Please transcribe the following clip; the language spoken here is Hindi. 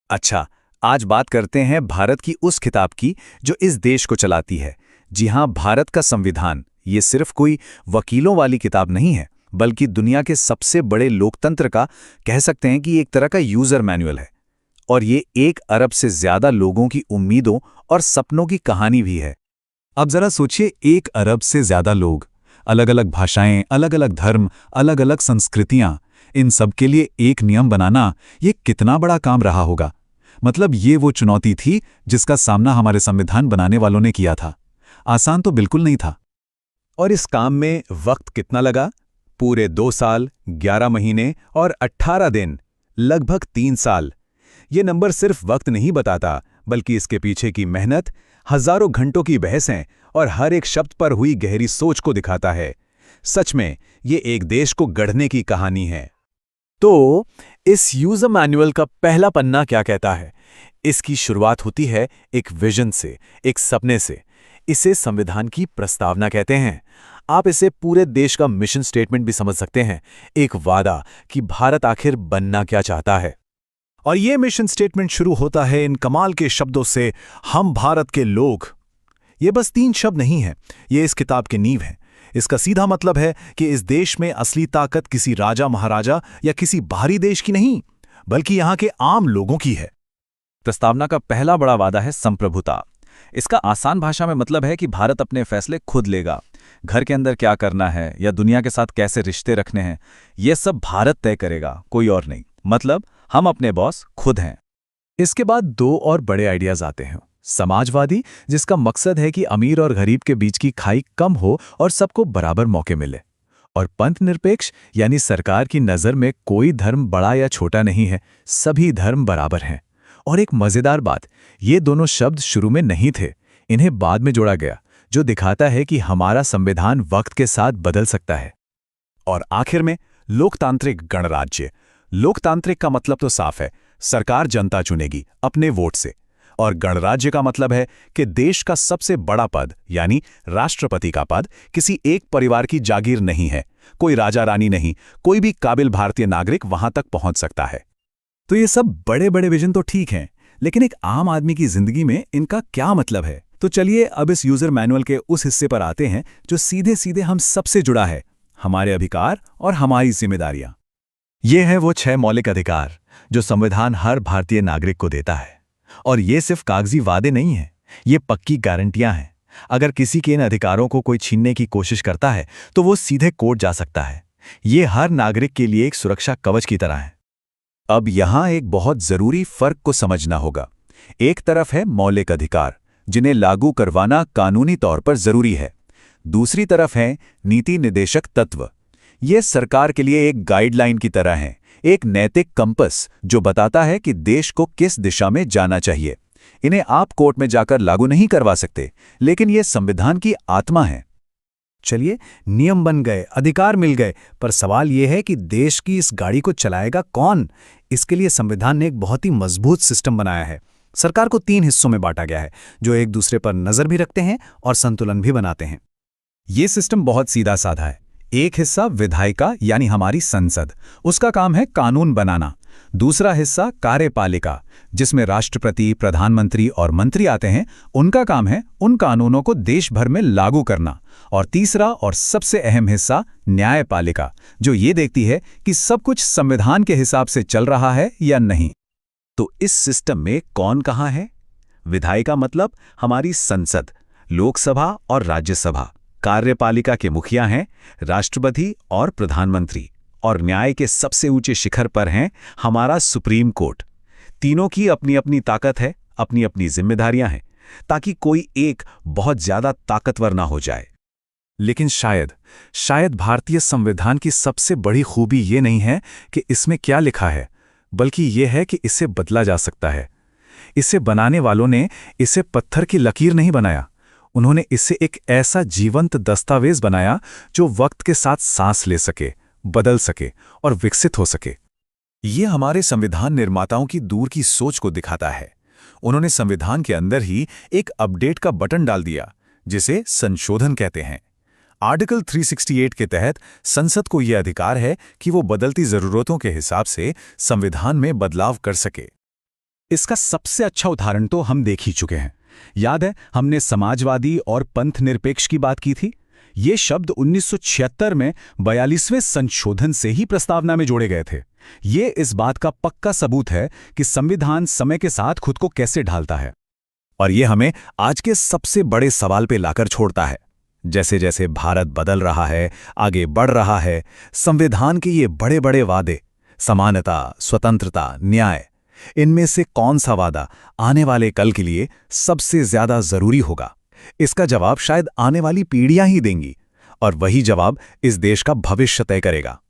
अच्छा, आज बात करते हैं भारत की उस किताब की जो इस देश को चलाती है। जी हाँ, भारत का संविधान ये सिर्फ कोई वकीलों वाली किताब नहीं है, बल्कि दुनिया के सबसे बड़े लोकतंत्र का कह सकते हैं कि एक तरह का यूजर मैनुअल है। और ये 1 अरब से ज्यादा लोगों की उम्मीदों और सपनों की कहानी भी है। अब जरा सोचिए, 1 अरब से ज्यादा लोग, अलग अलग भाषाएं, अलग अलग धर्म, अलग अलग संस्कृतियां, इन सब के लिए एक नियम बनाना ये कितना बड़ा काम रहा होगा। मतलब ये वो चुनौती थी जिसका सामना हमारे संविधान बनाने वालों ने किया था। आसान तो बिल्कुल नहीं था। और इस काम में वक्त कितना लगा? पूरे 2 साल, 11 महीने और 18 दिन, लगभग 3 साल। ये नंबर सिर्फ वक्त नहीं बताता, बल्कि इसके पीछे की मेहनत, हजारों घंटों की बहसें और हर एक शब्द पर हुई गहरी सोच को दिखाता है। सच में ये एक देश को गढ़ने की कहानी है। तो इस यूजर मैनुअल का पहला पन्ना क्या कहता है? इसकी शुरुआत होती है एक विजन से, एक सपने से। इसे संविधान की प्रस्तावना कहते हैं। आप इसे पूरे देश का मिशन स्टेटमेंट भी समझ सकते हैं, एक वादा कि भारत आखिर बनना क्या चाहता है। और ये मिशन स्टेटमेंट शुरू होता है इन कमाल के शब्दों से, हम भारत के लोग। ये बस 3 शब्द नहीं हैं, ये इस किताब की नींव है। इसका सीधा मतलब है कि इस देश में असली ताकत किसी राजा महाराजा या किसी बाहरी देश की नहीं, बल्कि यहाँ के आम लोगों की है। प्रस्तावना का पहला बड़ा वादा है संप्रभुता। इसका आसान भाषा में मतलब है कि भारत अपने फैसले खुद लेगा। घर के अंदर क्या करना है या दुनिया के साथ कैसे रिश्ते रखने हैं, यह सब भारत तय करेगा, कोई और नहीं। मतलब हम अपने बॉस खुद हैं। इसके बाद 2 और बड़े आइडियाज आते हैं। समाजवादी, जिसका मकसद है कि अमीर और गरीब के बीच की खाई कम हो और सबको बराबर मौके मिले। और पंथ निरपेक्ष, यानी सरकार की नज़र में कोई धर्म बड़ा या छोटा नहीं है, सभी धर्म बराबर हैं। और एक मज़ेदार बात, ये दोनों शब्द शुरू में नहीं थे, इन्हें बाद में जोड़ा गया, जो दिखाता है कि हमारा संविधान वक्त के साथ बदल सकता है। और आखिर में लोकतांत्रिक गणराज्य। लोकतांत्रिक का मतलब तो साफ है, सरकार जनता चुनेगी अपने वोट से। और गणराज्य का मतलब है कि देश का सबसे बड़ा पद, यानी राष्ट्रपति का पद, किसी एक परिवार की जागीर नहीं है। कोई राजा रानी नहीं, कोई भी काबिल भारतीय नागरिक वहां तक पहुंच सकता है। तो ये सब बड़े बड़े विजन तो ठीक हैं, लेकिन एक आम आदमी की जिंदगी में इनका क्या मतलब है? तो चलिए अब इस यूजर मैनुअल के उस हिस्से पर आते हैं जो सीधे सीधे हम सबसे जुड़ा है, हमारे अधिकार और हमारी जिम्मेदारियां। ये है वो 6 मौलिक अधिकार जो संविधान हर भारतीय नागरिक को देता है। और ये सिर्फ कागजी वादे नहीं हैं, ये पक्की गारंटियां हैं। अगर किसी के इन अधिकारों को कोई छीनने की कोशिश करता है तो वो सीधे कोर्ट जा सकता है। ये हर नागरिक के लिए एक सुरक्षा कवच की तरह है। अब यहां एक बहुत जरूरी फर्क को समझना होगा। एक तरफ है मौलिक अधिकार, जिन्हें लागू करवाना कानूनी तौर पर जरूरी है। दूसरी तरफ है नीति निर्देशक तत्व। ये सरकार के लिए एक गाइडलाइन की तरह है, एक नैतिक कंपस जो बताता है कि देश को किस दिशा में जाना चाहिए। इन्हें आप कोर्ट में जाकर लागू नहीं करवा सकते, लेकिन ये संविधान की आत्मा है। चलिए, नियम बन गए, अधिकार मिल गए, पर सवाल यह है कि देश की इस गाड़ी को चलाएगा कौन? इसके लिए संविधान ने एक बहुत ही मजबूत सिस्टम बनाया है। सरकार को 3 हिस्सों में बांटा गया है, जो एक दूसरे पर नजर भी रखते हैं और संतुलन भी बनाते हैं। ये सिस्टम बहुत सीधा साधा है। एक हिस्सा विधायिका, यानी हमारी संसद, उसका काम है कानून बनाना। दूसरा हिस्सा कार्यपालिका, जिसमें राष्ट्रपति, प्रधानमंत्री और मंत्री आते हैं, उनका काम है उन कानूनों को देश भर में लागू करना। और तीसरा और सबसे अहम हिस्सा न्यायपालिका, जो ये देखती है कि सब कुछ संविधान के हिसाब से चल रहा है या नहीं। तो इस सिस्टम में कौन कहाँ है? विधायिका मतलब हमारी संसद, लोकसभा और राज्यसभा। कार्यपालिका के मुखिया हैं राष्ट्रपति और प्रधानमंत्री। और न्याय के सबसे ऊंचे शिखर पर हैं हमारा सुप्रीम कोर्ट। तीनों की अपनी अपनी ताकत है, अपनी अपनी जिम्मेदारियां हैं, ताकि कोई एक बहुत ज्यादा ताकतवर ना हो जाए। लेकिन शायद भारतीय संविधान की सबसे बड़ी खूबी ये नहीं है कि इसमें क्या लिखा है, बल्कि ये है कि इसे बदला जा सकता है। इसे बनाने वालों ने इसे पत्थर की लकीर नहीं बनाया, उन्होंने इसे एक ऐसा जीवंत दस्तावेज बनाया जो वक्त के साथ सांस ले सके, बदल सके और विकसित हो सके। ये हमारे संविधान निर्माताओं की दूर की सोच को दिखाता है। उन्होंने संविधान के अंदर ही एक अपडेट का बटन डाल दिया, जिसे संशोधन कहते हैं। आर्टिकल 368 के तहत संसद को यह अधिकार है कि वो बदलती जरूरतों के हिसाब से संविधान में बदलाव कर सके। इसका सबसे अच्छा उदाहरण तो हम देख ही चुके हैं। याद है, हमने समाजवादी और पंथ निरपेक्ष की बात की थी। ये शब्द 1976 में 42वें संशोधन से ही प्रस्तावना में जोड़े गए थे। ये इस बात का पक्का सबूत है कि संविधान समय के साथ खुद को कैसे ढालता है। और ये हमें आज के सबसे बड़े सवाल पे लाकर छोड़ता है। जैसे जैसे भारत बदल रहा है, आगे बढ़ रहा है, संविधान के ये बड़े बड़े वादे, समानता, स्वतंत्रता, न्याय, इनमें से कौन सा वादा आने वाले कल के लिए सबसे ज्यादा जरूरी होगा? इसका जवाब शायद आने वाली पीढ़ियां ही देंगी, और वही जवाब इस देश का भविष्य तय करेगा।